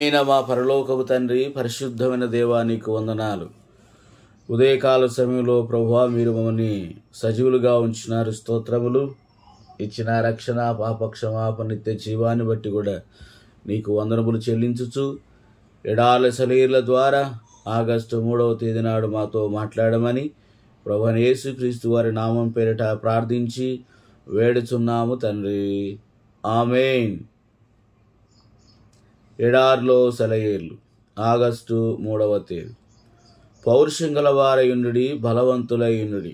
అయిన మా పరలోకపు తండ్రి, పరిశుద్ధమైన దేవా, నీకు వందనాలు. ఉదయకాల సమయంలో ప్రభువా, మీరు మమ్మల్ని సజీవులుగా ఉంచినారు. స్తోత్రములు. ఇచ్చిన రక్షణ, పాపక్షమాపణ, నిత్య జీవాన్ని బట్టి కూడా నీకు వందనములు చెల్లించుచు, ఎడాల సెలయర్ల ద్వారా ఆగస్టు 3వ తేదీ నాడు మాతో మాట్లాడమని ప్రభువైన యేసుక్రీస్తు వారి నామం పేరిట ప్రార్థించి వేడుచున్నాము తండ్రి. ఆమేన్. ఎడారిలో సెలయేర్లు, ఆగస్టు 3వ తేదీ. పౌరుషం గలవారయుండుడి, బలవంతులయుండుడి.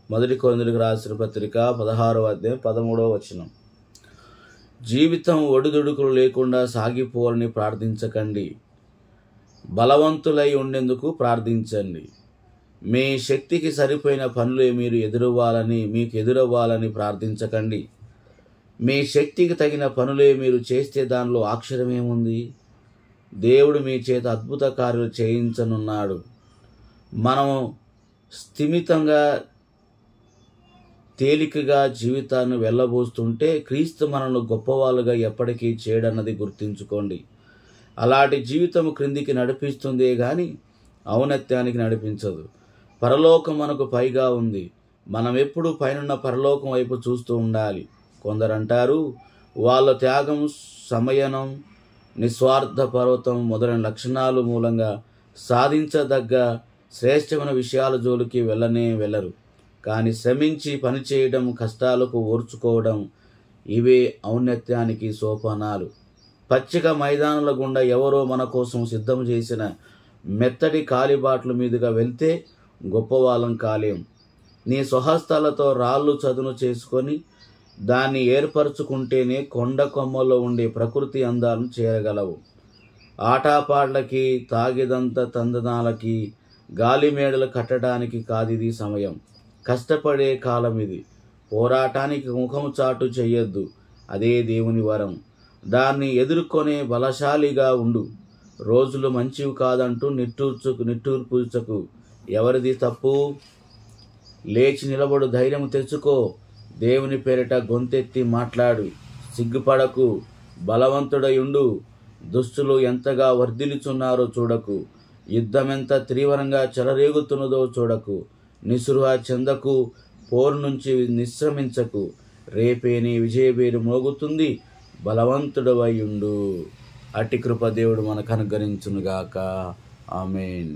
1 కొరింథీయులకు రాసిన పత్రిక 16వ అధ్యాయం 13వ వచనం. జీవితం ఒడిదుడుకులు లేకుండా సాగిపోవాలని ప్రార్థించకండి, బలవంతులై ఉండేందుకు ప్రార్థించండి. మీ శక్తికి సరిపోయిన పనులే మీకు ఎదురవ్వాలని ప్రార్థించకండి. మీ శక్తికి తగిన పనులే మీరు చేస్తే దానిలో ఆశ్చర్యమేముంది? దేవుడు మీ చేత అద్భుత కార్యాలు చేయించనున్నాడు. మనము స్థిమితంగా తేలికగా జీవితాన్ని వెళ్ళబోస్తుంటే క్రీస్తు మనల్ని గొప్పవాళ్ళుగా ఎప్పటికీ చేయడన్నది గుర్తుంచుకోండి. అలాంటి జీవితం క్రిందికి నడిపిస్తుందే కానీ ఔన్నత్యానికి నడిపించదు. పరలోకం మనకు పైగా ఉంది. మనం ఎప్పుడూ పైనున్న పరలోకం వైపు చూస్తూ ఉండాలి. కొందరంటారు, వాళ్ళ త్యాగం, సమయనం, నిస్వార్థ పర్వతం మొదలైన లక్షణాలు మూలంగా సాధించదగ్గ శ్రేష్టమైన విషయాల జోలికి వెళ్ళరు. కానీ శ్రమించి పనిచేయడం, కష్టాలకు ఓర్చుకోవడం, ఇవే ఔన్నత్యానికి సోపానాలు. పచ్చిక మైదానాల గుండా ఎవరో మన కోసం సిద్ధం చేసిన మెత్తటి కాలిబాట్ల మీదుగా వెళ్తే గొప్పవాళ్ళం కాలేం. నీ స్వహస్తాలతో రాళ్ళు చదును చేసుకొని దాన్ని ఏర్పరచుకుంటేనే కొండ కొమ్మల్లో ఉండే ప్రకృతి అందాలను చేరగలవు. ఆటపాటలకి, తాగిదంత తందనాలకి, గాలిమేడలు కట్టడానికి కాదిది సమయం. కష్టపడే కాలం ఇది. పోరాటానికి ముఖం చాటు చెయ్యొద్దు. అదే దేవుని వరం. దాన్ని ఎదుర్కొనే బలశాలిగా ఉండు. రోజులు మంచివి కాదంటూ నిట్టూర్పుచకు. ఎవరిది తప్పు? లేచి నిలబడు, ధైర్యం తెచ్చుకో. దేవుని పేరిట గొంతెత్తి మాట్లాడు. సిగ్గుపడకు, బలవంతుడయుండు. దుష్టులు ఎంతగా వర్ధిల్లుచున్నారో చూడకు. యుద్ధమెంత తీవ్రంగా చెలరేగుతున్నదో చూడకు. నిస్పృహ చెందకు, పోరు నుంచి నిశ్రమించకు. రేపే నీ విజయబేరు మోగుతుంది. బలవంతుడవయుండు. అట్టి కృప దేవుడు మనకు అనుగ్రహించునుగాక. ఆమేన్.